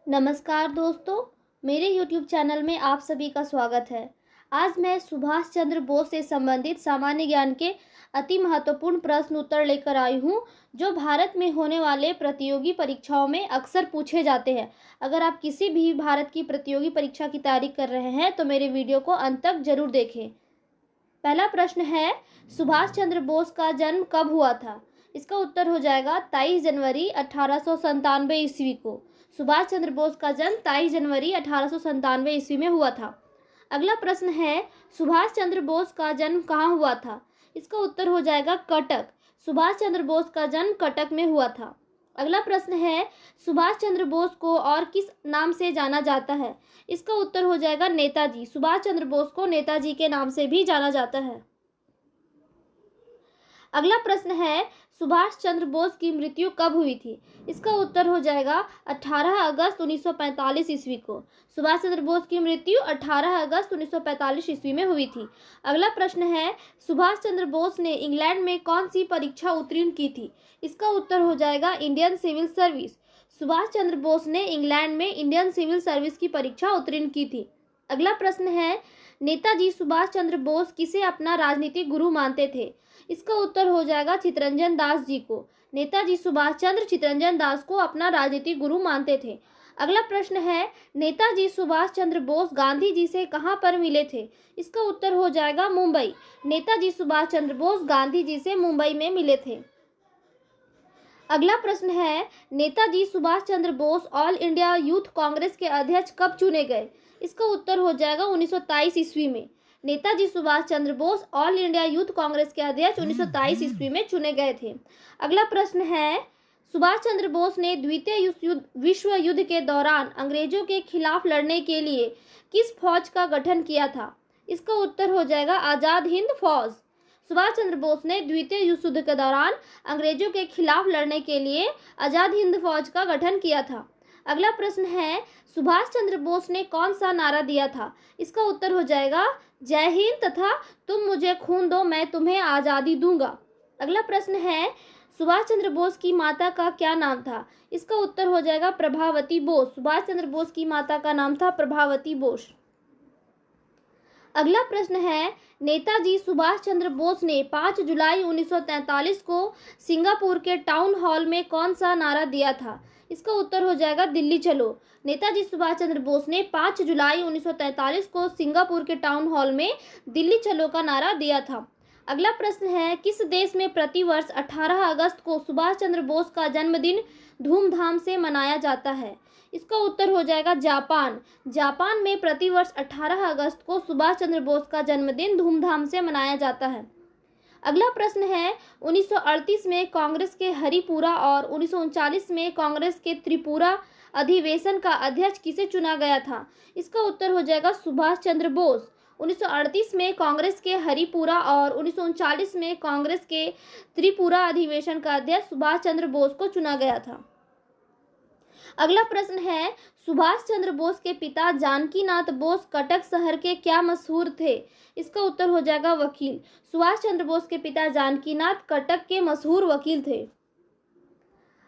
नमस्कार दोस्तों, मेरे YouTube चैनल में आप सभी का स्वागत है। आज मैं सुभाष चंद्र बोस से संबंधित सामान्य ज्ञान के अति महत्वपूर्ण प्रश्न उत्तर लेकर आई हूँ, जो भारत में होने वाले प्रतियोगी परीक्षाओं में अक्सर पूछे जाते हैं। अगर आप किसी भी भारत की प्रतियोगी परीक्षा की तैयारी कर रहे हैं तो मेरे वीडियो को अंत तक जरूर देखें। पहला प्रश्न है, सुभाष चंद्र बोस का जन्म कब हुआ था? इसका उत्तर हो जाएगा 23 जनवरी 1897 ईस्वी को। सुभाष चंद्र बोस का जन्म 23 जनवरी 1897 ईस्वी में हुआ था। अगला प्रश्न है, सुभाष चंद्र बोस का जन्म कहाँ हुआ था? इसका उत्तर हो जाएगा कटक। सुभाष चंद्र बोस का जन्म कटक में हुआ था। अगला प्रश्न है, सुभाष चंद्र बोस को और किस नाम से जाना जाता है? इसका उत्तर हो जाएगा नेताजी। सुभाष चंद्र बोस को नेताजी के नाम से भी जाना जाता है। अगला प्रश्न है, सुभाष चंद्र बोस की मृत्यु कब हुई थी? इसका उत्तर हो जाएगा 18 अगस्त 1945 ईस्वी को। सुभाष चंद्र बोस की मृत्यु 18 अगस्त 1945 ईस्वी में हुई थी। अगला प्रश्न है, सुभाष चंद्र बोस ने इंग्लैंड में कौन सी परीक्षा उत्तीर्ण की थी? इसका उत्तर हो जाएगा Indian civil service. Subhash Chandra Bose ने इंग्लैंड में इंडियन सिविल सर्विस की परीक्षा उत्तीर्ण की थी। अगला प्रश्न है, नेताजी सुभाष चंद्र बोस किसे अपना राजनीतिक गुरु मानते थे? इसका उत्तर हो जाएगा चित्तरंजन दास जी को। नेताजी सुभाष चंद्र चित्तरंजन दास को अपना राजनीतिक गुरु मानते थे। अगला प्रश्न है, नेताजी सुभाष चंद्र बोस गांधी जी से कहां पर मिले थे? इसका उत्तर हो जाएगा मुंबई। नेताजी सुभाष चंद्र बोस गांधी जी से मुंबई में मिले थे। अगला प्रश्न है, Netaji Subhas Chandra Bose all India youth Congress के अध्यक्ष कब चुने गए? इसका उत्तर हो जाएगा 1923 ईस्वी में। Netaji Subhas Chandra Bose all India youth Congress के अध्यक्ष 1923 ईस्वी में चुने गए थे। अगला प्रश्न है, सुभाष चंद्र बोस ने द्वितीय विश्व युद्ध के दौरान अंग्रेजों के खिलाफ लड़ने के लिए किस फौज का गठन किया था? इसका उत्तर हो जाएगा आज़ाद हिंद फौज। सुभाष चंद्र बोस ने द्वितीय विश्व युद्ध के दौरान अंग्रेजों के खिलाफ लड़ने के लिए आज़ाद हिंद फौज का गठन किया था। अगला प्रश्न है, सुभाष चंद्र बोस ने कौन सा नारा दिया था? इसका उत्तर हो जाएगा जय हिंद तथा तुम मुझे खून दो मैं तुम्हें आज़ादी दूंगा। अगला प्रश्न है, सुभाष चंद्र बोस की माता का क्या नाम था? इसका उत्तर हो जाएगा प्रभावती बोस। सुभाष चंद्र बोस की माता का नाम था प्रभावती बोस। अगला प्रश्न है, नेताजी सुभाष चंद्र बोस ने 5 जुलाई 1943 को सिंगापुर के टाउन हॉल में कौन सा नारा दिया था? इसका उत्तर हो जाएगा दिल्ली चलो। नेताजी सुभाष चंद्र बोस ने 5 जुलाई 1943 को सिंगापुर के टाउन हॉल में दिल्ली चलो का नारा दिया था। अगला प्रश्न है, किस देश में प्रतिवर्ष 18 अगस्त को सुभाष चंद्र बोस का जन्मदिन धूमधाम से मनाया जाता है? इसका उत्तर हो जाएगा जापान। जापान में प्रतिवर्ष 18 अगस्त को सुभाष चंद्र बोस का जन्मदिन धूमधाम से मनाया जाता है। अगला प्रश्न है, 1938 में कांग्रेस के हरिपुरा और 1939 में कांग्रेस के त्रिपुरा अधिवेशन का अध्यक्ष किसे चुना गया था? इसका उत्तर हो जाएगा सुभाष चंद्र बोस। 1938 में कांग्रेस के हरिपुरा और 1939 में कांग्रेस के त्रिपुरा अधिवेशन का अध्यक्ष सुभाष चंद्र बोस को चुना गया था। अगला प्रश्न है, सुभाष चंद्र बोस के पिता जानकीनाथ बोस कटक शहर के क्या मशहूर थे? इसका उत्तर हो जाएगा वकील। सुभाष चंद्र बोस के पिता जानकीनाथ कटक के मशहूर वकील थे।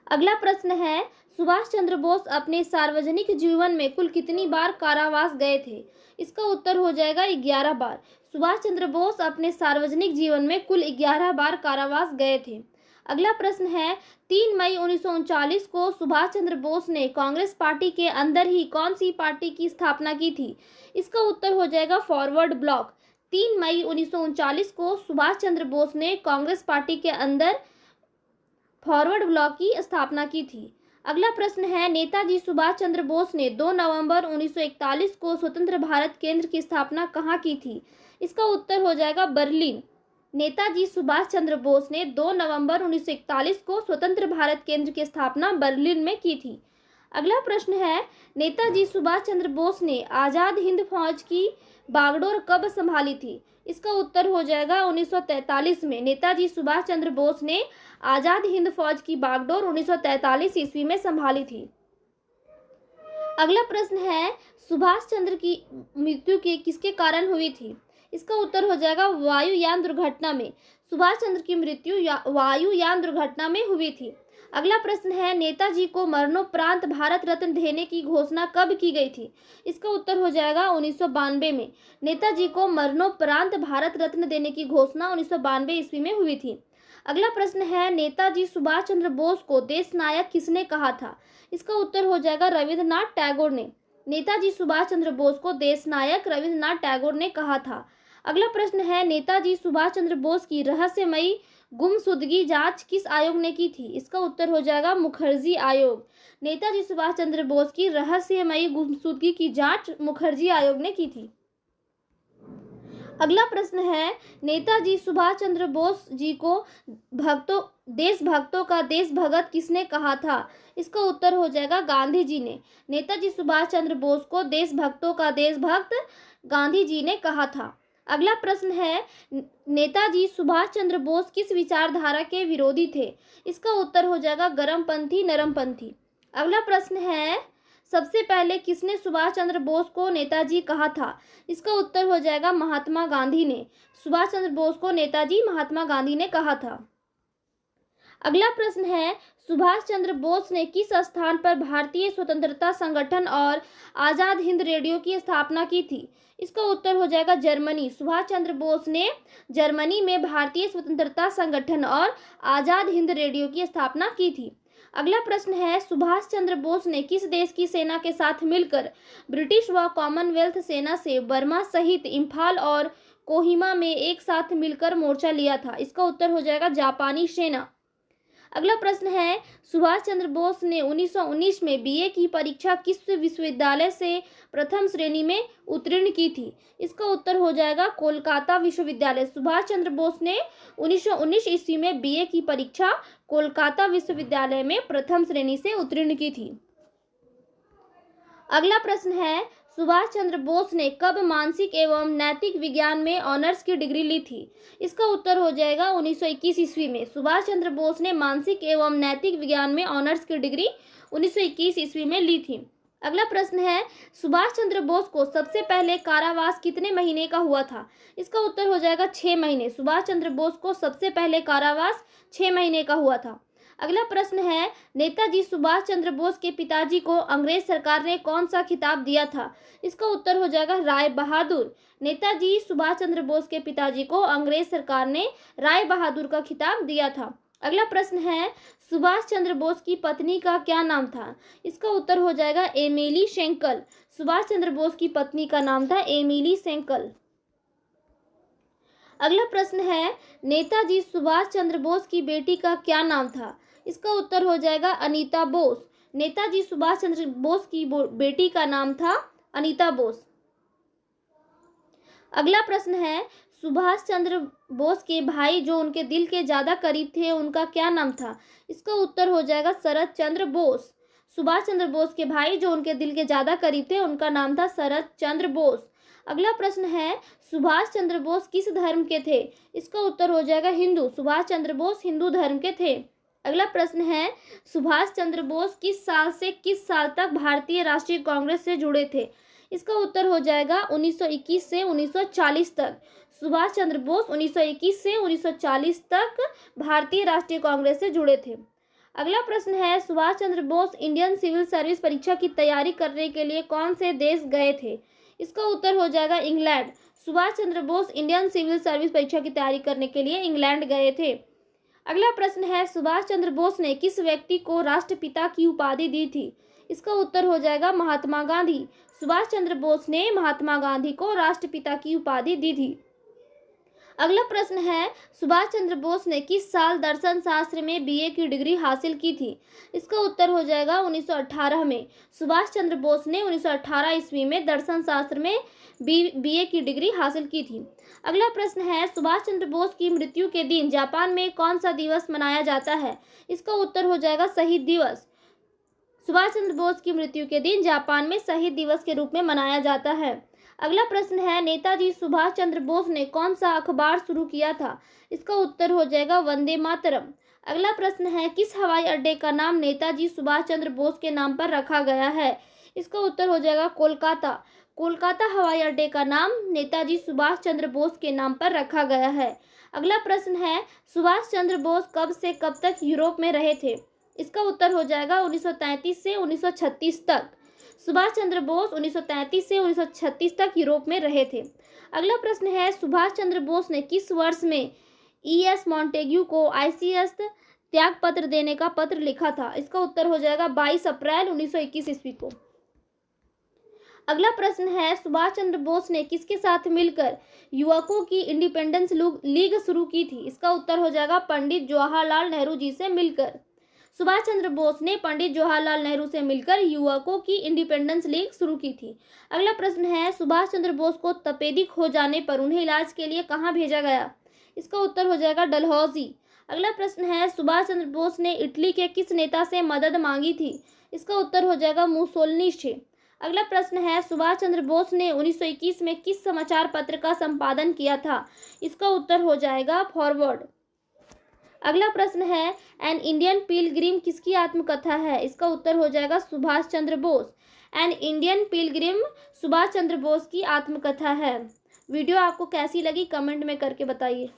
अगला प्रश्न है, सुभाष चंद्र बोस अपने सार्वजनिक जीवन में कुल कितनी बार कारावास गए थे? इसका उत्तर हो जाएगा 11 बार। सुभाष चंद्र बोस अपने सार्वजनिक जीवन में कुल 11 बार कारावास गए थे। अगला प्रश्न है, 3 मई 1939 को सुभाष चंद्र बोस ने कांग्रेस पार्टी के अंदर ही कौन सी पार्टी की स्थापना की थी? इसका उत्तर हो जाएगा फॉरवर्ड ब्लॉक। 3 मई 1939 को सुभाष चंद्र बोस ने कांग्रेस पार्टी के अंदर फॉरवर्ड ब्लॉक की स्थापना की थी। अगला प्रश्न है, नेताजी सुभाष चंद्र बोस ने 2 नवंबर 1941 को स्वतंत्र भारत केंद्र की स्थापना कहाँ की थी? इसका उत्तर हो जाएगा बर्लिन। नेताजी सुभाष चंद्र बोस ने 2 नवंबर 1941 को स्वतंत्र भारत केंद्र की स्थापना बर्लिन में की थी। अगला प्रश्न है, नेताजी सुभाष चंद्र बोस ने आज़ाद हिंद फौज की बागडोर कब संभाली थी? इसका उत्तर हो जाएगा 1943 में। नेताजी सुभाष चंद्र बोस ने आज़ाद हिंद फौज की बागडोर 1943 ईस्वी में संभाली थी। अगला प्रश्न है, सुभाष चंद्र की मृत्यु किसके कारण हुई थी? इसका उत्तर हो जाएगा वायुयान दुर्घटना में। सुभाष चंद्र की मृत्यु वायुयान दुर्घटना में हुई थी। अगला प्रश्न है, नेताजी को मरणोपरांत भारत रत्न देने की घोषणा कब की गई थी? इसका उत्तर हो जाएगा 1992 में। नेताजी को मरणोपरांत भारत रत्न देने की घोषणा 1992 ईस्वी में हुई थी। अगला प्रश्न है, नेताजी सुभाष चंद्र बोस को देश नायक किसने कहा था? इसका उत्तर हो जाएगा रविंद्रनाथ टैगोर ने। नेताजी सुभाष चंद्र बोस को देश नायक रविंद्रनाथ टैगोर ने कहा था। अगला प्रश्न है, नेताजी सुभाष चंद्र बोस की रहस्यमयी गुमशुदगी जांच किस आयोग ने की थी? इसका उत्तर हो जाएगा मुखर्जी आयोग। नेताजी सुभाष चंद्र बोस की रहस्यमयी गुमशुदगी की जांच मुखर्जी आयोग ने की थी। अगला प्रश्न है, नेताजी सुभाष चंद्र बोस जी को देशभक्तों का देशभगत किसने कहा था? इसका उत्तर हो जाएगा गांधी जी ने। नेताजी सुभाष चंद्र बोस को देशभक्तों का देशभक्त गांधी जी ने कहा था। अगला प्रश्न है, नेताजी सुभाष चंद्र बोस किस विचारधारा के विरोधी थे? इसका उत्तर हो जाएगा गर्मपंथी नरमपंथी। अगला प्रश्न है, सबसे पहले किसने सुभाष चंद्र बोस को नेताजी कहा था? इसका उत्तर हो जाएगा महात्मा गांधी ने। सुभाष चंद्र बोस को नेताजी महात्मा गांधी ने कहा था। अगला प्रश्न है, सुभाष चंद्र बोस ने किस स्थान पर भारतीय स्वतंत्रता संगठन और आजाद हिंद रेडियो की स्थापना की थी? इसका उत्तर हो जाएगा जर्मनी। सुभाष चंद्र बोस ने जर्मनी में भारतीय स्वतंत्रता संगठन और आजाद हिंद रेडियो की स्थापना की थी। अगला प्रश्न है, सुभाष चंद्र बोस ने किस देश की सेना के साथ मिलकर ब्रिटिश व कॉमनवेल्थ सेना से बर्मा सहित इम्फाल और कोहिमा में एक साथ मिलकर मोर्चा लिया था? इसका उत्तर हो जाएगा जापानी सेना। अगला प्रश्न है, सुभाष चंद्र बोस ने 1919 में बीए की परीक्षा किस विश्वविद्यालय से प्रथम श्रेणी में उत्तीर्ण की थी? इसका उत्तर हो जाएगा कोलकाता विश्वविद्यालय। सुभाष चंद्र बोस ने 1919 ईस्वी में बीए की परीक्षा कोलकाता विश्वविद्यालय में प्रथम श्रेणी से उत्तीर्ण की थी। अगला प्रश्न है, सुभाष चंद्र बोस ने कब मानसिक एवं नैतिक विज्ञान में ऑनर्स की डिग्री ली थी? इसका उत्तर हो जाएगा 1921 ईस्वी में। सुभाष चंद्र बोस ने मानसिक एवं नैतिक विज्ञान में ऑनर्स की डिग्री 1921 ईस्वी में ली थी। अगला प्रश्न है, सुभाष चंद्र बोस को सबसे पहले कारावास कितने महीने का हुआ था? इसका उत्तर हो जाएगा 6 महीने। सुभाष चंद्र बोस को सबसे पहले कारावास 6 महीने का हुआ था। अगला प्रश्न है, नेताजी सुभाष चंद्र बोस के पिताजी को अंग्रेज सरकार ने कौन सा खिताब दिया था? इसका उत्तर हो जाएगा राय बहादुर। नेताजी सुभाष चंद्र बोस के पिताजी को अंग्रेज सरकार ने राय बहादुर का खिताब दिया था। अगला प्रश्न है, सुभाष चंद्र बोस की पत्नी का क्या नाम था? इसका उत्तर हो जाएगा एमिली शेंकल। सुभाष चंद्र बोस की पत्नी का नाम था एमिली शेंकल। अगला प्रश्न है, नेताजी सुभाष चंद्र बोस की बेटी का क्या नाम था? इसका उत्तर हो जाएगा अनीता बोस। नेताजी सुभाष चंद्र बोस की बेटी का नाम था अनीता बोस। अगला प्रश्न है, सुभाष चंद्र बोस के भाई जो उनके दिल के ज्यादा करीब थे उनका क्या नाम था? इसका उत्तर हो जाएगा शरद चंद्र बोस। सुभाष चंद्र बोस के भाई जो उनके दिल के ज्यादा करीब थे उनका नाम था शरद चंद्र बोस। अगला प्रश्न है, सुभाष चंद्र बोस किस धर्म के थे? इसका उत्तर हो जाएगा हिंदू। सुभाष चंद्र बोस हिंदू धर्म के थे। अगला प्रश्न है, सुभाष चंद्र बोस किस साल से किस साल तक भारतीय राष्ट्रीय कांग्रेस से जुड़े थे? इसका उत्तर हो जाएगा 1921 से 1940 तक। सुभाष चंद्र बोस 1921 से 1940 तक भारतीय राष्ट्रीय कांग्रेस से जुड़े थे। अगला प्रश्न है, Subhash Chandra Bose Indian civil service परीक्षा की तैयारी करने के लिए कौन से देश गए थे? इसका उत्तर हो जाएगा England. Subhash Chandra Bose Indian civil service परीक्षा की तैयारी करने के लिए इंग्लैंड गए थे। अगला प्रश्न है, सुभाष चंद्र बोस ने किस व्यक्ति को राष्ट्रपिता की उपाधि दी थी? इसका उत्तर हो जाएगा महात्मा गांधी। सुभाष चंद्र बोस ने महात्मा गांधी को राष्ट्रपिता की उपाधि दी थी। अगला प्रश्न है, सुभाष चंद्र बोस ने किस साल दर्शन शास्त्र में बीए की डिग्री हासिल की थी? इसका उत्तर हो जाएगा 1918 में। सुभाष चंद्र बोस ने 1918 ईस्वी में दर्शन शास्त्र में बीए की डिग्री हासिल की थी। अगला प्रश्न है, सुभाष चंद्र बोस की मृत्यु के दिन जापान में कौन सा दिवस मनाया जाता है? इसका उत्तर हो जाएगा शहीद दिवस। सुभाष चंद्र बोस की मृत्यु के दिन जापान में शहीद दिवस के रूप में मनाया जाता है। अगला प्रश्न है, नेताजी सुभाष चंद्र बोस ने कौन सा अखबार शुरू किया था? इसका उत्तर हो जाएगा वंदे मातरम। अगला प्रश्न है, किस हवाई अड्डे का नाम नेताजी सुभाष चंद्र बोस के नाम पर रखा गया है? इसका उत्तर हो जाएगा कोलकाता। कोलकाता हवाई अड्डे का नाम नेताजी सुभाष चंद्र बोस के नाम पर रखा गया है। अगला प्रश्न है, सुभाष चंद्र बोस कब से कब तक यूरोप में रहे थे? इसका उत्तर हो जाएगा 1933 से 1936 तक। सुभाष चंद्र बोस 1933 से 1936 तक यूरोप में रहे थे। अगला प्रश्न है, सुभाष चंद्र बोस ने किस वर्ष में ई.एस. मॉन्टेग्यू को आईसीएस त्याग पत्र देने का पत्र लिखा था? इसका उत्तर हो जाएगा 22 अप्रैल 1921 ईस्वी को। अगला प्रश्न है, सुभाष चंद्र बोस ने किसके साथ मिलकर युवकों की इंडिपेंडेंस लीग शुरू की थी? इसका उत्तर हो जाएगा पंडित जवाहरलाल नेहरू जी से मिलकर। सुभाष चंद्र बोस ने पंडित जवाहरलाल नेहरू से मिलकर युवकों की इंडिपेंडेंस लीग शुरू की थी। अगला प्रश्न है, सुभाष चंद्र बोस को तपेदिक हो जाने पर उन्हें इलाज के लिए कहाँ भेजा गया? इसका उत्तर हो जाएगा डलहौजी। अगला प्रश्न है, सुभाष चंद्र बोस ने इटली के किस नेता से मदद मांगी थी? इसका उत्तर हो जाएगा मुसोलिनी से। अगला प्रश्न है, सुभाष चंद्र बोस ने 1921 में किस समाचार पत्र का संपादन किया था? इसका उत्तर हो जाएगा फॉरवर्ड। अगला प्रश्न है, एन इंडियन पिलग्रिम किसकी आत्मकथा है? इसका उत्तर हो जाएगा Subhas Chandra Bose. An Indian pilgrim Subhas Chandra Bose की आत्मकथा है। वीडियो आपको कैसी लगी कमेंट में करके बताइए।